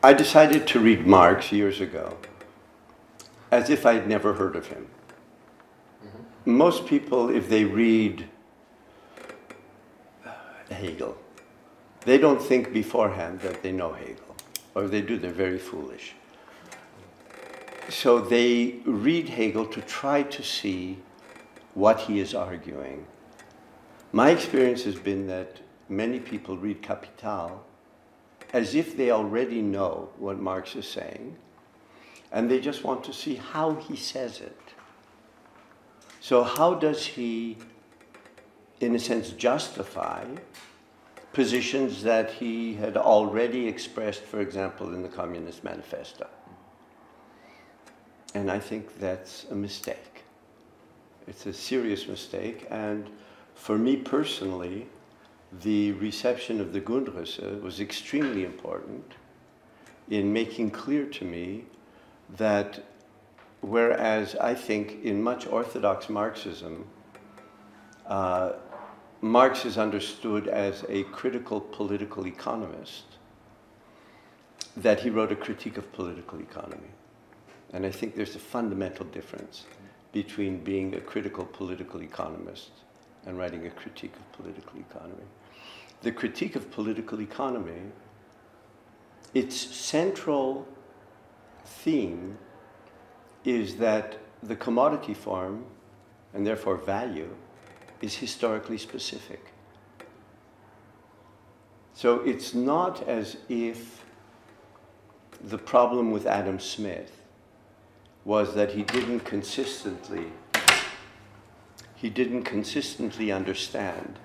I decided to read Marx years ago as if I'd never heard of him. Mm-hmm. Most people, if they read Hegel, they don't think beforehand that they know Hegel. Or if they do, they're very foolish. So they read Hegel to try to see what he is arguing. My experience has been that many people read Kapital as if they already know what Marx is saying, and they just want to see how he says it. So how does he, in a sense, justify positions that he had already expressed, for example, in the Communist Manifesto? And I think that's a mistake. It's a serious mistake, and for me personally, the reception of the Grundrisse was extremely important in making clear to me that whereas I think in much Orthodox Marxism, Marx is understood as a critical political economist, that he wrote a critique of political economy. And I think there's a fundamental difference between being a critical political economist and writing a critique of political economy. The critique of political economy, its central theme is that the commodity form, and therefore value, is historically specific. So it's not as if the problem with Adam Smith was that he didn't consistently understand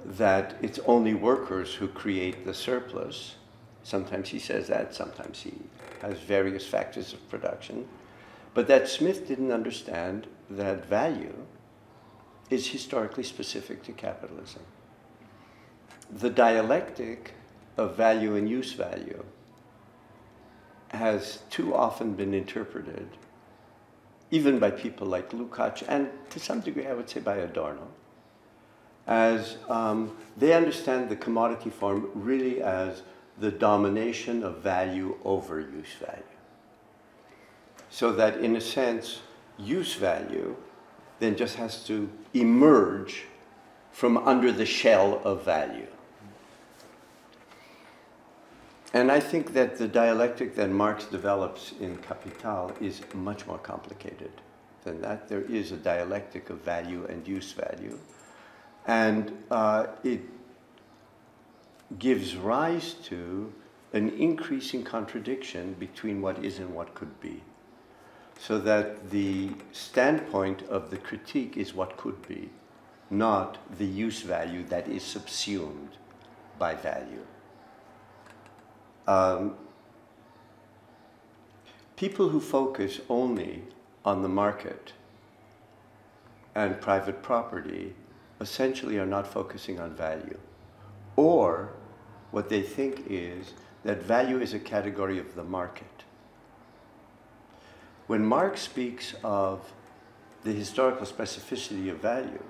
that it's only workers who create the surplus. Sometimes he says that, sometimes he has various factors of production. But that Smith didn't understand that value is historically specific to capitalism. The dialectic of value and use value has too often been interpreted, even by people like Lukács, and to some degree I would say by Adorno, as they understand the commodity form really as the domination of value over use value. So that in a sense, use value then just has to emerge from under the shell of value. And I think that the dialectic that Marx develops in Kapital is much more complicated than that. There is a dialectic of value and use value. And it gives rise to an increasing contradiction between what is and what could be. So that the standpoint of the critique is what could be, not the use value that is subsumed by value. People who focus only on the market and private property essentially are not focusing on value. Or what they think is that value is a category of the market. When Marx speaks of the historical specificity of value,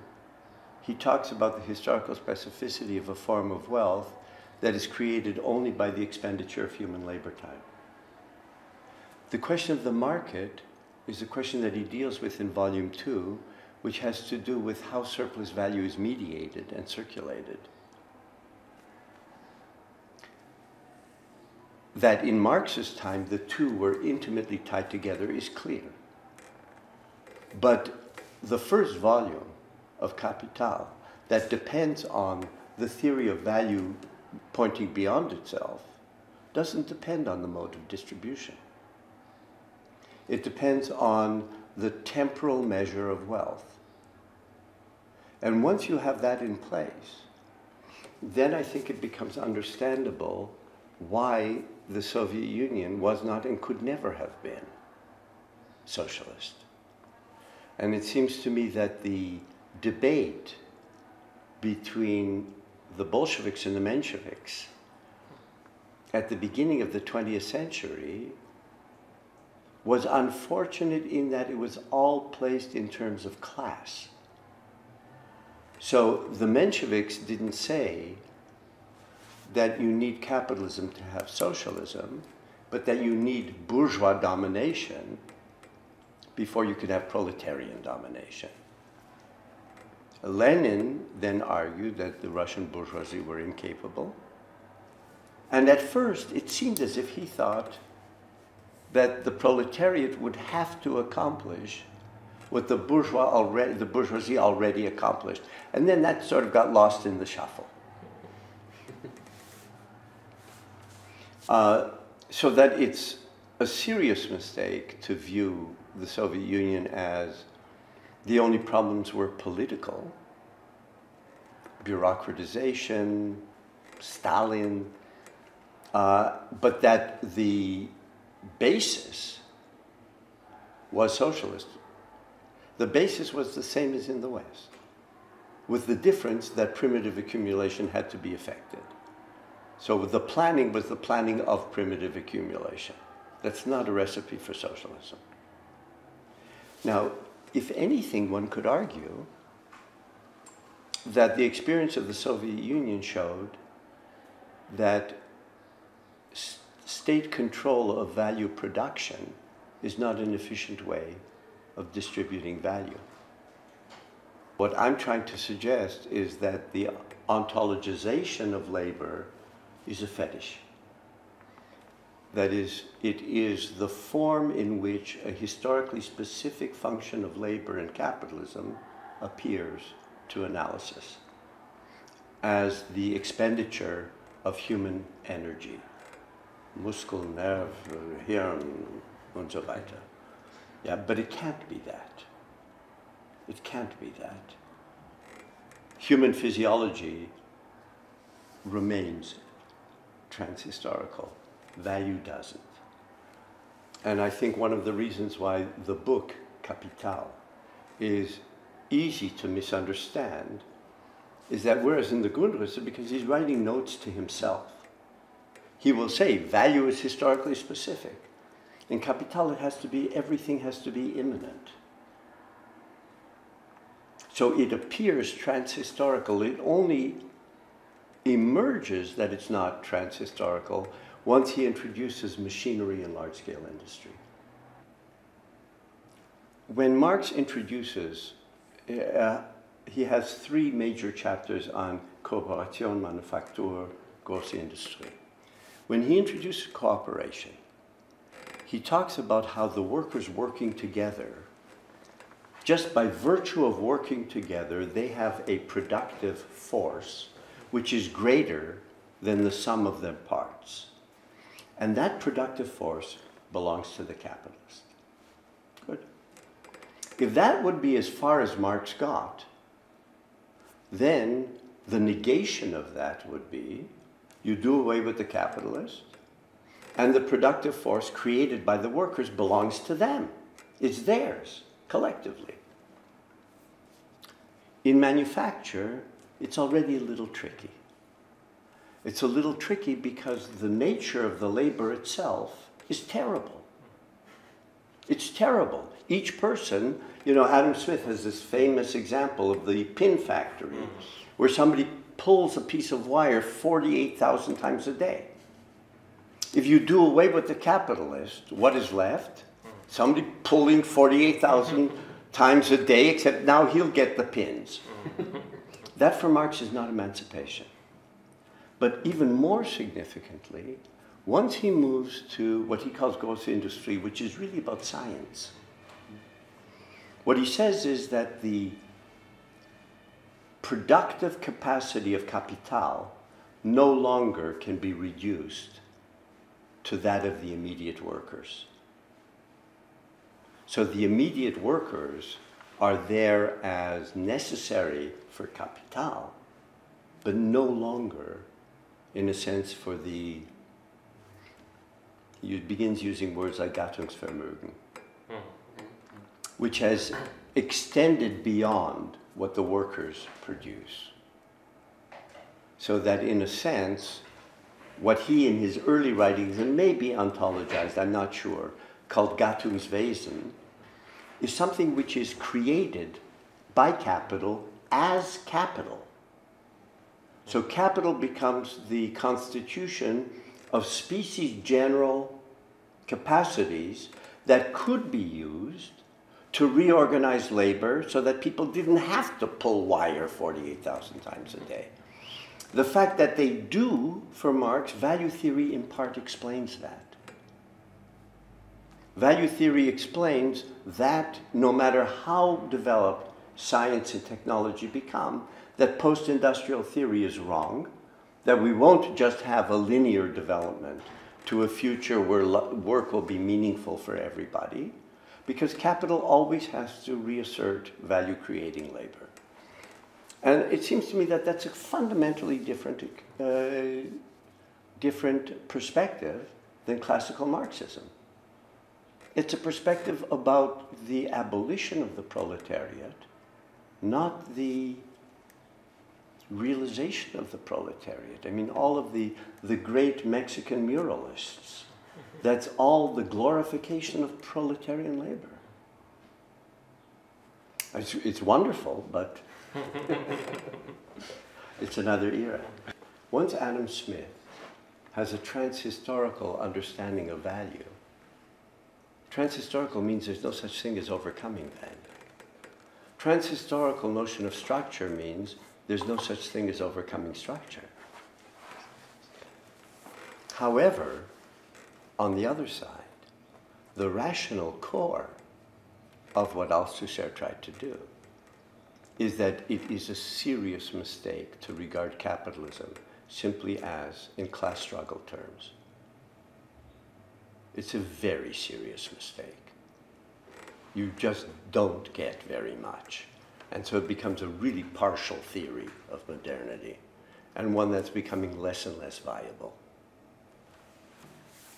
he talks about the historical specificity of a form of wealth that is created only by the expenditure of human labor time. The question of the market is a question that he deals with in Volume 2, which has to do with how surplus value is mediated and circulated. That in Marx's time, the two were intimately tied together is clear. But the first volume of Kapital, that depends on the theory of value pointing beyond itself, doesn't depend on the mode of distribution. It depends on the temporal measure of wealth. And once you have that in place, then I think it becomes understandable why the Soviet Union was not and could never have been socialist. And it seems to me that the debate between the Bolsheviks and the Mensheviks at the beginning of the 20th century was unfortunate in that it was all placed in terms of class. So the Mensheviks didn't say that you need capitalism to have socialism, but that you need bourgeois domination before you could have proletarian domination. Lenin then argued that the Russian bourgeoisie were incapable. And at first, it seemed as if he thought that the proletariat would have to accomplish what the bourgeoisie already accomplished. And then that sort of got lost in the shuffle. So that it's a serious mistake to view the Soviet Union as the only problems were political, bureaucratization, Stalin, but that the basis was socialist. The basis was the same as in the West, with the difference that primitive accumulation had to be effected. So the planning was the planning of primitive accumulation. That's not a recipe for socialism. Now, if anything, one could argue that the experience of the Soviet Union showed that state control of value production is not an efficient way of distributing value. What I'm trying to suggest is that the ontologization of labor is a fetish. That is, it is the form in which a historically specific function of labor in capitalism appears to analysis as the expenditure of human energy. Muskel, nerve, Hirn, und so weiter. Yeah, but it can't be that. It can't be that. Human physiology remains transhistorical. Value doesn't. And I think one of the reasons why the book, Capital, is easy to misunderstand is that whereas in the Grundrisse, because he's writing notes to himself, he will say value is historically specific. In Capital, it has to be, everything has to be immanent. So it appears transhistorical. It only emerges that it's not transhistorical once he introduces machinery and large-scale industry. When Marx introduces, he has three major chapters on Kooperation, Manufaktur, große Industrie. When he introduces cooperation, he talks about how the workers working together, just by virtue of working together, they have a productive force which is greater than the sum of their parts. And that productive force belongs to the capitalist. Good. If that would be as far as Marx got, then the negation of that would be you do away with the capitalist, and the productive force created by the workers belongs to them. It's theirs, collectively. In manufacture, it's already a little tricky. It's a little tricky because the nature of the labor itself is terrible. It's terrible. Each person, you know, Adam Smith has this famous example of the pin factory where somebody pulls a piece of wire 48,000 times a day. If you do away with the capitalist, what is left? Somebody pulling 48,000 times a day, except now he'll get the pins. That for Marx is not emancipation. But even more significantly, once he moves to what he calls große Industrie, which is really about science, what he says is that the productive capacity of Capital no longer can be reduced to that of the immediate workers. So the immediate workers are there as necessary for Capital, but no longer, in a sense, for the, he begins using words like Gattungsvermögen, which has extended beyond what the workers produce. So that in a sense, what he in his early writings, and maybe ontologized, I'm not sure, called Gattungswesen, is something which is created by capital as capital. So capital becomes the constitution of species general capacities that could be used to reorganize labor so that people didn't have to pull wire 48,000 times a day. The fact that they do, for Marx, value theory in part explains that. Value theory explains that no matter how developed science and technology become, that post-industrial theory is wrong, that we won't just have a linear development to a future where work will be meaningful for everybody, because capital always has to reassert value-creating labor. And it seems to me that that's a fundamentally different perspective than classical Marxism. It's a perspective about the abolition of the proletariat, not the realization of the proletariat. I mean, all of the great Mexican muralists, that's all the glorification of proletarian labor. It's wonderful, but it's another era. Once Adam Smith has a transhistorical understanding of value, transhistorical means there's no such thing as overcoming value. Transhistorical notion of structure means there's no such thing as overcoming structure. However, on the other side, the rational core of what Althusser tried to do is that it is a serious mistake to regard capitalism simply as in class struggle terms. It's a very serious mistake. You just don't get very much. And so it becomes a really partial theory of modernity, and one that's becoming less and less viable.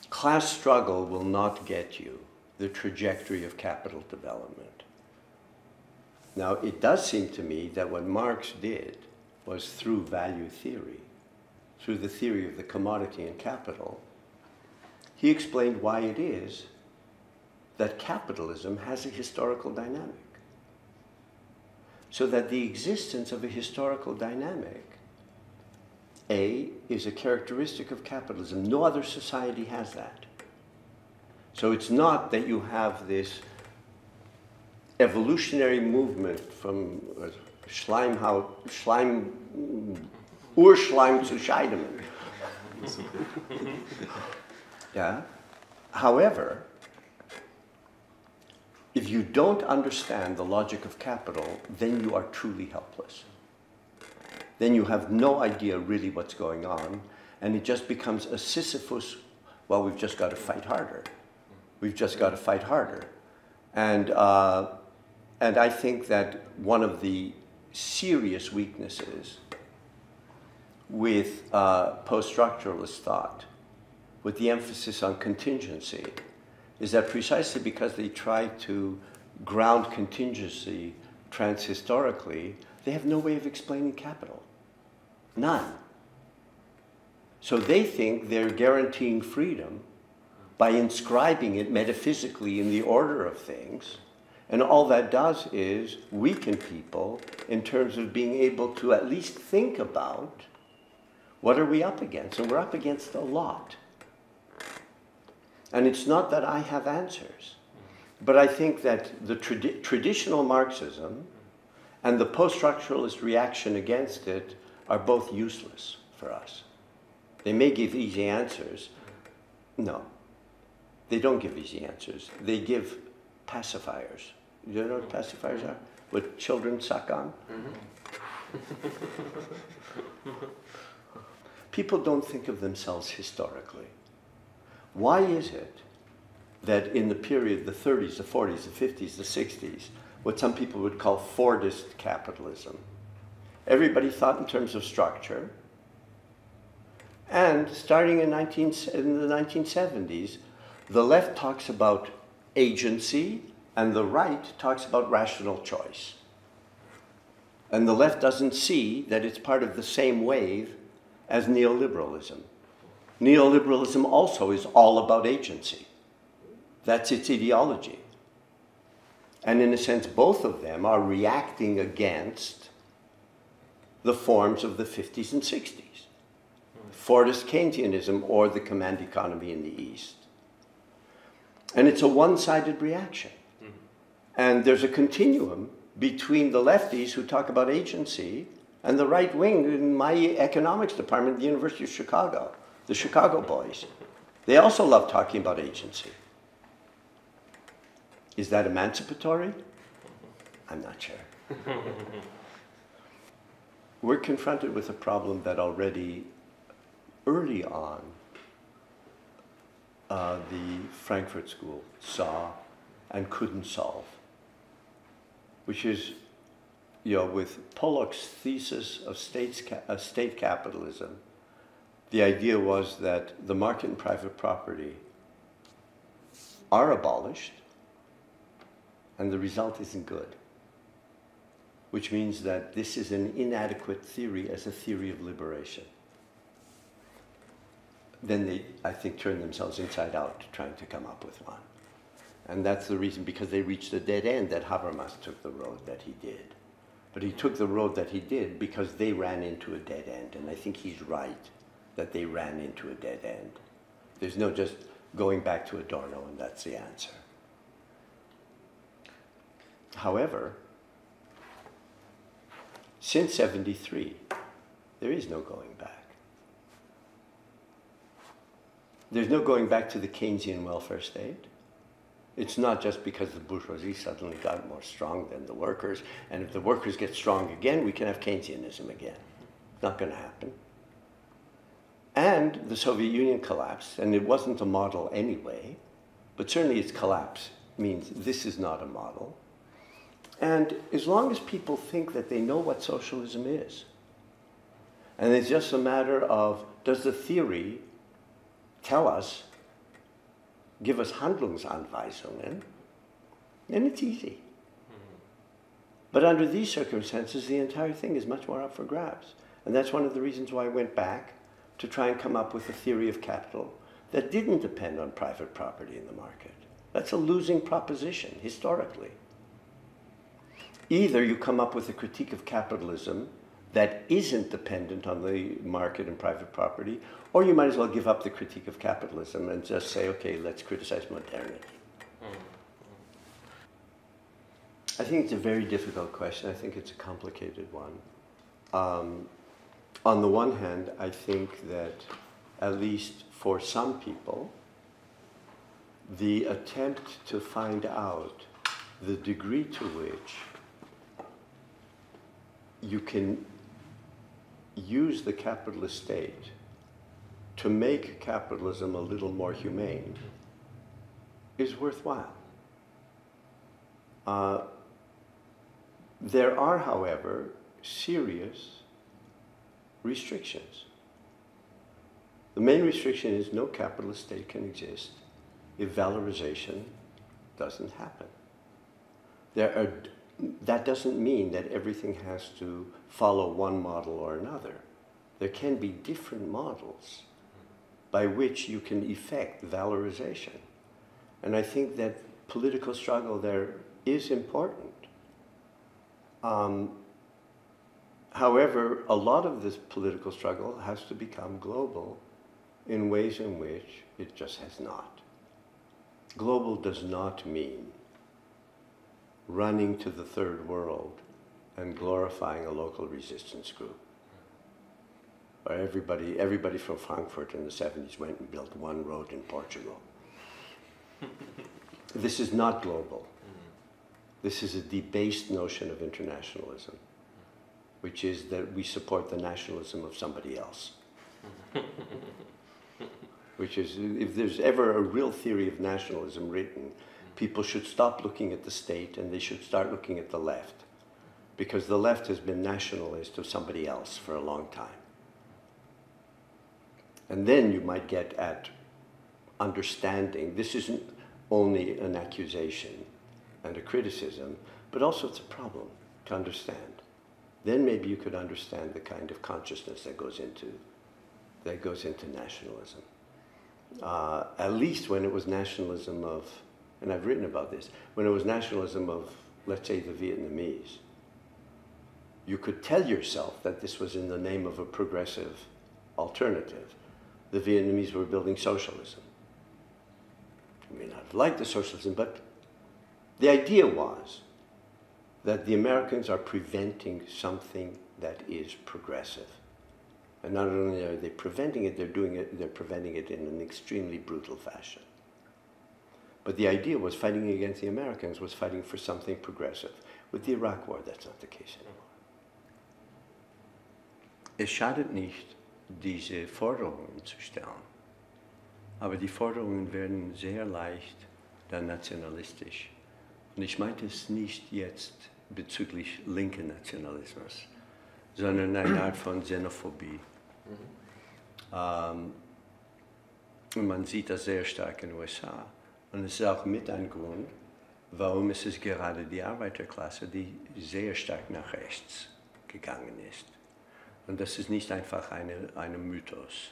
Class struggle will not get you the trajectory of capital development. Now, it does seem to me that what Marx did was through value theory, through the theory of the commodity and capital, he explained why it is that capitalism has a historical dynamic. So that the existence of a historical dynamic, A, is a characteristic of capitalism. No other society has that. So it's not that you have this evolutionary movement from Urschleim zu Scheidemann. Yeah. However, if you don't understand the logic of capital, then you are truly helpless. Then you have no idea really what's going on, and it just becomes a Sisyphus, well, we've just got to fight harder. We've just got to fight harder. And I think that one of the serious weaknesses with post-structuralist thought, with the emphasis on contingency, is that precisely because they try to ground contingency transhistorically, they have no way of explaining capital. None. So they think they're guaranteeing freedom by inscribing it metaphysically in the order of things, and all that does is weaken people in terms of being able to at least think about what are we up against, and we're up against a lot. And it's not that I have answers, but I think that the traditional Marxism and the post-structuralist reaction against it are both useless for us. They may give easy answers. No, they don't give easy answers. They give pacifiers. You know what pacifiers are? What children suck on? People don't think of themselves historically. Why is it that in the period, the 30s, the 40s, the 50s, the 60s, what some people would call Fordist capitalism, everybody thought in terms of structure, and starting in the 1970s, the left talks about agency and the right talks about rational choice. And the left doesn't see that it's part of the same wave as neoliberalism. Neoliberalism also is all about agency. That's its ideology. And in a sense, both of them are reacting against the forms of the 50s and 60s. Fordist Keynesianism or the command economy in the East. And it's a one-sided reaction. And there's a continuum between the lefties who talk about agency and the right wing in my economics department at the University of Chicago, the Chicago boys. They also love talking about agency. Is that emancipatory? I'm not sure. We're confronted with a problem that already early on the Frankfurt School saw and couldn't solve, which is, with Pollock's thesis of state capitalism, the idea was that the market and private property are abolished, and the result isn't good, which means that this is an inadequate theory as a theory of liberation. Then they, I think, turned themselves inside out trying to come up with one. And that's the reason, because they reached a dead end, that Habermas took the road that he did. But he took the road that he did because they ran into a dead end. And I think he's right that they ran into a dead end. There's no just going back to Adorno and that's the answer. However, since 73, there is no going back. There's no going back to the Keynesian welfare state. It's not just because the bourgeoisie suddenly got more strong than the workers, and if the workers get strong again, we can have Keynesianism again. It's not going to happen. And the Soviet Union collapsed, and it wasn't a model anyway, but certainly its collapse means this is not a model. And as long as people think that they know what socialism is, and it's just a matter of, does the theory tell us, give us Handlungsanweisungen, then it's easy. But under these circumstances, the entire thing is much more up for grabs. And that's one of the reasons why I went back to try and come up with a theory of capital that didn't depend on private property in the market. That's a losing proposition, historically. Either you come up with a critique of capitalism that isn't dependent on the market and private property, or you might as well give up the critique of capitalism and just say, okay, let's criticize modernity. I think it's a very difficult question. I think it's a complicated one. On the one hand, I think that, at least for some people, the attempt to find out the degree to which you can use the capitalist state to make capitalism a little more humane is worthwhile. There are, however, serious restrictions. The main restriction is no capitalist state can exist if valorization doesn't happen. That doesn't mean that everything has to follow one model or another. There can be different models by which you can effect valorization. And I think that political struggle there is important. However, a lot of this political struggle has to become global in ways in which it just has not. Global does not mean running to the third world and glorifying a local resistance group. Or everybody from Frankfurt in the 70s went and built one road in Portugal. This is not global. This is a debased notion of internationalism, which is that we support the nationalism of somebody else. Which is, if there's ever a real theory of nationalism written, people should stop looking at the state and they should start looking at the left. Because the left has been nationalist of somebody else for a long time. And then you might get at understanding. This isn't only an accusation and a criticism, but also it's a problem to understand. Then maybe you could understand the kind of consciousness that goes into nationalism. At least when it was nationalism of, and I've written about this, when it was nationalism of, let's say, the Vietnamese, you could tell yourself that this was in the name of a progressive alternative. The Vietnamese were building socialism. You may not have liked the socialism, but the idea was that the Americans are preventing something that is progressive. And not only are they preventing it, they're preventing it in an extremely brutal fashion. But the idea was fighting against the Americans was fighting for something progressive. With the Iraq War, that's not the case anymore. Es schadet nicht, diese Forderungen zu stellen. Aber die Forderungen werden sehr leicht dann nationalistisch. Und ich meinte es nicht jetzt bezüglich linken Nationalismus, sondern eine Art von Xenophobie. Und man sieht das sehr stark in den USA. Und es ist auch mit ein Grund, warum es ist gerade die Arbeiterklasse, die sehr stark nach rechts gegangen ist. Und das ist nicht einfach ein Mythos,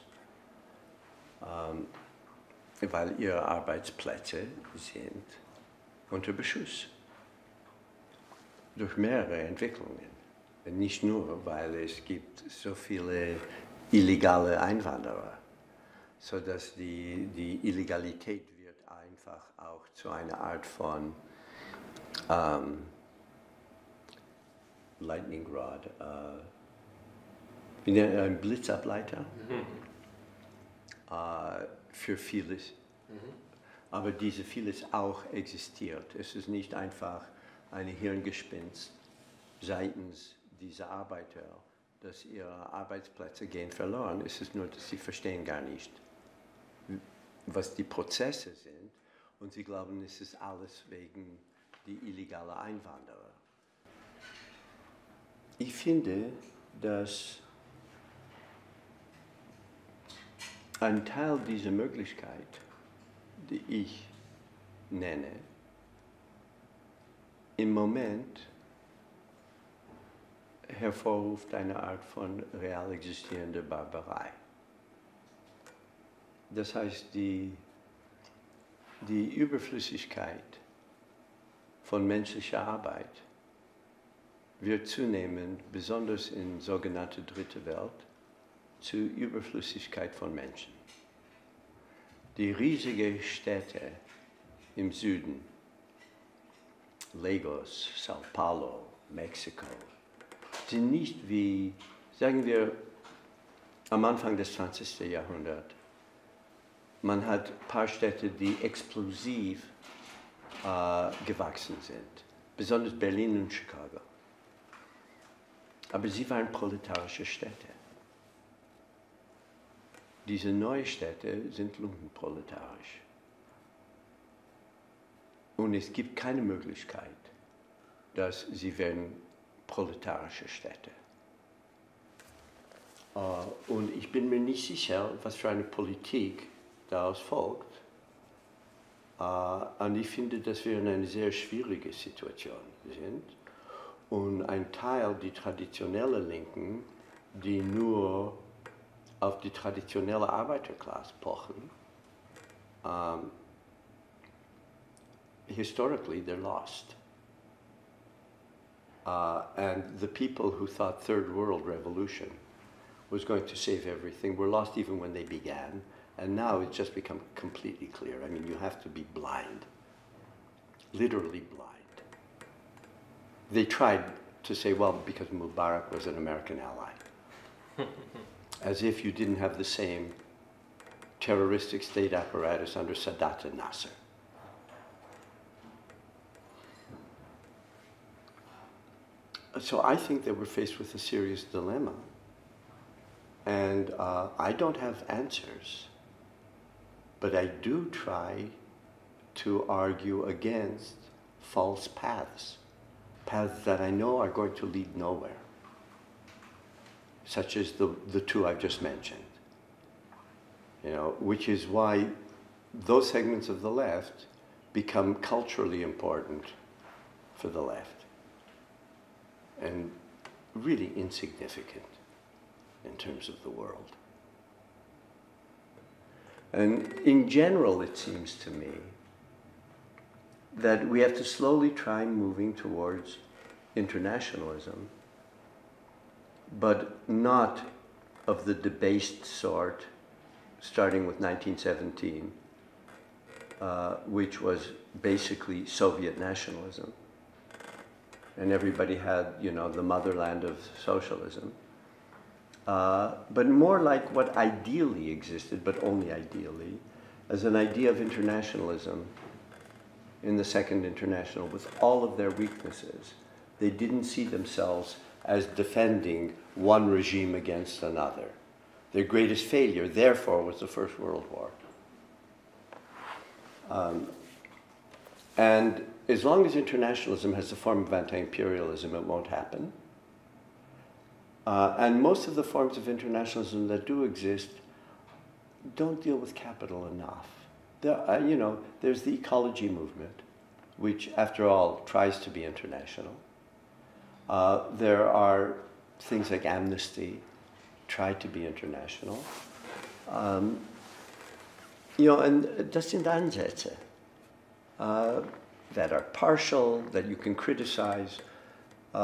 weil ihre Arbeitsplätze sind unter Beschuss durch mehrere Entwicklungen. Nicht nur, weil es gibt so viele illegale Einwanderer, sodass die Illegalität wird einfach auch zu einer Art von Lightning Rod, ein Blitzableiter für vieles. Aber diese vieles auch existiert. Es ist nicht einfach ein Hirngespinst seitens dieser Arbeiter, dass ihre Arbeitsplätze gehen verloren. Es ist nur, dass sie verstehen gar nicht, was die Prozesse sind. Und sie glauben, es ist alles wegen die illegalen Einwanderer. Ich finde, dass ein Teil dieser Möglichkeit, die ich nenne, im Moment hervorruft eine Art von real existierender Barbarei. Das heißt, die Überflüssigkeit von menschlicher Arbeit wird zunehmend, besonders in sogenannter Dritte Welt, zur Überflüssigkeit von Menschen. Die riesigen Städte im Süden, Lagos, Sao Paulo, Mexiko, sind nicht wie, sagen wir, am Anfang des 20. Jahrhunderts. Man hat ein paar Städte, die explosiv gewachsen sind, besonders Berlin und Chicago. Aber sie waren proletarische Städte. Diese neuen Städte sind lumpenproletarisch. Und es gibt keine Möglichkeit, dass sie werden proletarische Städte. Und ich bin mir nicht sicher, was für eine Politik daraus folgt. Und ich finde, dass wir in einer sehr schwierigen Situation sind. Und ein Teil, die traditionelle Linken, die nur auf die traditionelle Arbeiterklasse pochen, historically they're lost. And the people who thought Third World Revolution was going to save everything were lost even when they began, and now it's just become completely clear. I mean, you have to be blind, literally blind. They tried to say, well, because Mubarak was an American ally, as if you didn't have the same terroristic state apparatus under Sadat and Nasser. So I think that we're faced with a serious dilemma. And I don't have answers, but I do try to argue against false paths, paths that I know are going to lead nowhere, such as the two I've just mentioned. You know, which is why those segments of the left become culturally important for the left and really insignificant in terms of the world. And in general, it seems to me that we have to slowly try moving towards internationalism but not of the debased sort, starting with 1917, which was basically Soviet nationalism. And everybody had, you know, the motherland of socialism. But more like what ideally existed, but only ideally, as an idea of internationalism in the Second International with all of their weaknesses. They didn't see themselves as defending one regime against another. Their greatest failure, therefore, was the First World War. And as long as internationalism has the form of anti-imperialism, it won't happen. And most of the forms of internationalism that do exist don't deal with capital enough. There, you know, there's the ecology movement, which, after all, tries to be international. There are things like amnesty, try to be international. You know, and das sind Ansätze that are partial, that you can criticize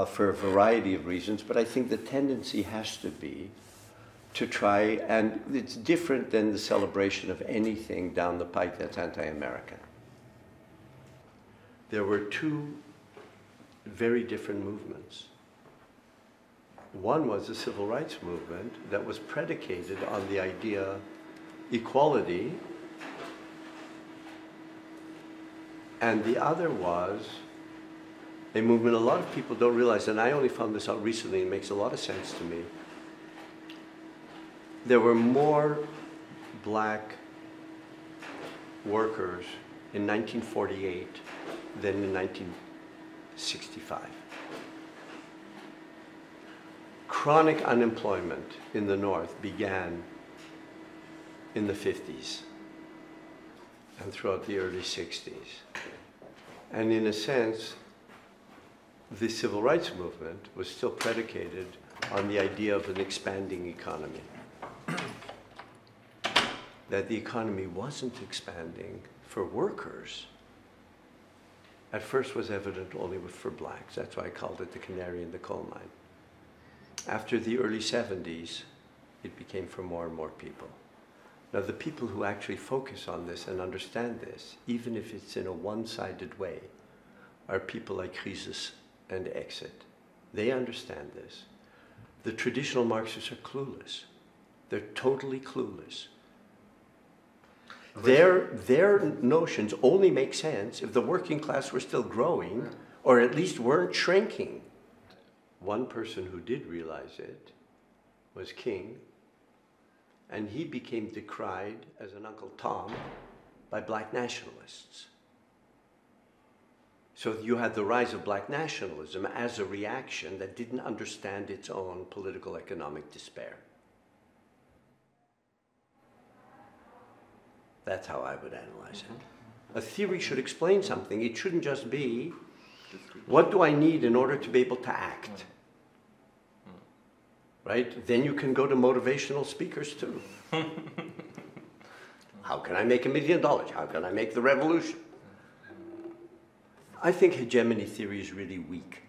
for a variety of reasons, but I think the tendency has to be to try, and it's different than the celebration of anything down the pike that's anti-American. There were two very different movements. One was the civil rights movement that was predicated on the idea equality, and the other was a movement a lot of people don't realize, and I only found this out recently, and it makes a lot of sense to me. There were more black workers in 1948 than in 1965. Chronic unemployment in the North began in the 50s and throughout the early 60s. And in a sense, the civil rights movement was still predicated on the idea of an expanding economy. That the economy wasn't expanding for workers. At first was evident only for blacks. That's why I called it the canary in the coal mine. After the early 70s, it became for more and more people. Now, the people who actually focus on this and understand this, even if it's in a one-sided way, are people like Crisis and Exit. They understand this. The traditional Marxists are clueless. They're totally clueless. Their notions only make sense if the working class were still growing, or at least weren't shrinking. One person who did realize it was King, and he became decried as an Uncle Tom by black nationalists. So you had the rise of black nationalism as a reaction that didn't understand its own political economic despair. That's how I would analyze it. A theory should explain something. It shouldn't just be, what do I need in order to be able to act? Right? Then you can go to motivational speakers too. How can I make $1 million? How can I make the revolution? I think hegemony theory is really weak.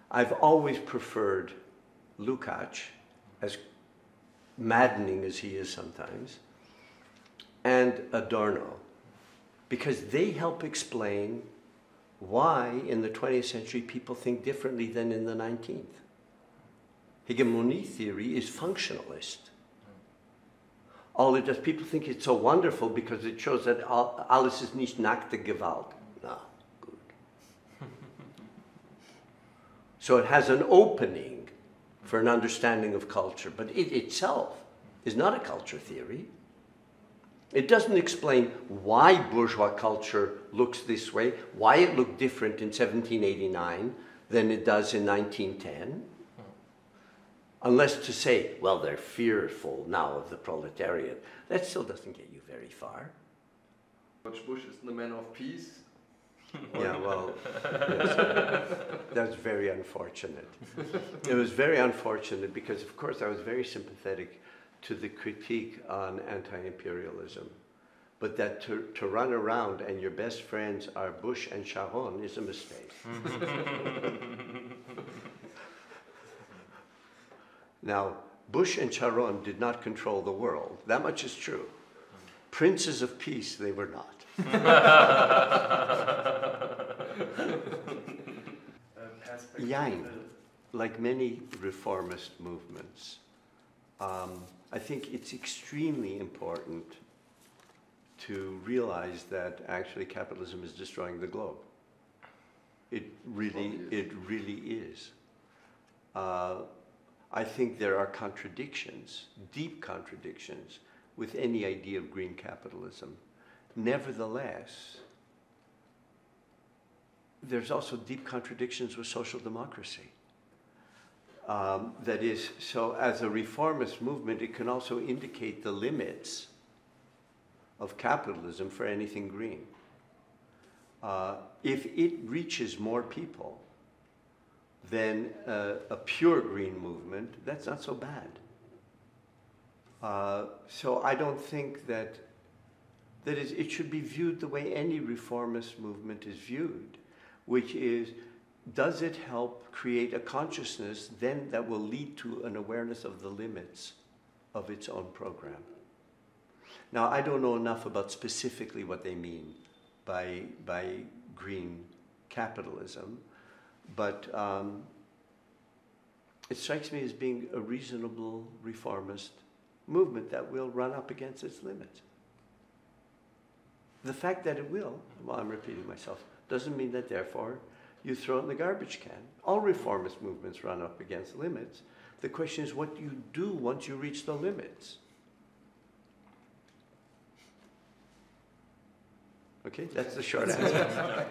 I've always preferred Lukács, as maddening as he is sometimes, and Adorno, because they help explain why in the 20th century people think differently than in the 19th. Hegemony theory is functionalist. All it does, people think it's so wonderful because it shows that alles ist nicht nackte Gewalt. No, good. So it has an opening for an understanding of culture, but it itself is not a culture theory. It doesn't explain why bourgeois culture looks this way, why it looked different in 1789 than it does in 1910. Unless to say, well, they're fearful now of the proletariat. That still doesn't get you very far. George Bush is the man of peace. Yeah, well, yes, that's very unfortunate. It was very unfortunate because, of course, I was very sympathetic to the critique on anti-imperialism. But that to run around and your best friends are Bush and Sharon is a mistake. Now, Bush and Sharon did not control the world. That much is true. Princes of peace, they were not. Yain, like many reformist movements, I think it's extremely important to realize that actually capitalism is destroying the globe. It really is. I think there are contradictions, deep contradictions, with any idea of green capitalism. Nevertheless, there's also deep contradictions with social democracy. That is, so as a reformist movement, it can also indicate the limits of capitalism for anything green. If it reaches more people than a pure green movement, that's not so bad. So I don't think that it should be viewed the way any reformist movement is viewed, which is, does it help create a consciousness then that will lead to an awareness of the limits of its own program? Now, I don't know enough about specifically what they mean by green capitalism, but it strikes me as being a reasonable reformist movement that will run up against its limits. The fact that it will, well, I'm repeating myself, doesn't mean that therefore you throw it in the garbage can. All reformist movements run up against limits. The question is what you do once you reach the limits. Okay, that's the short answer.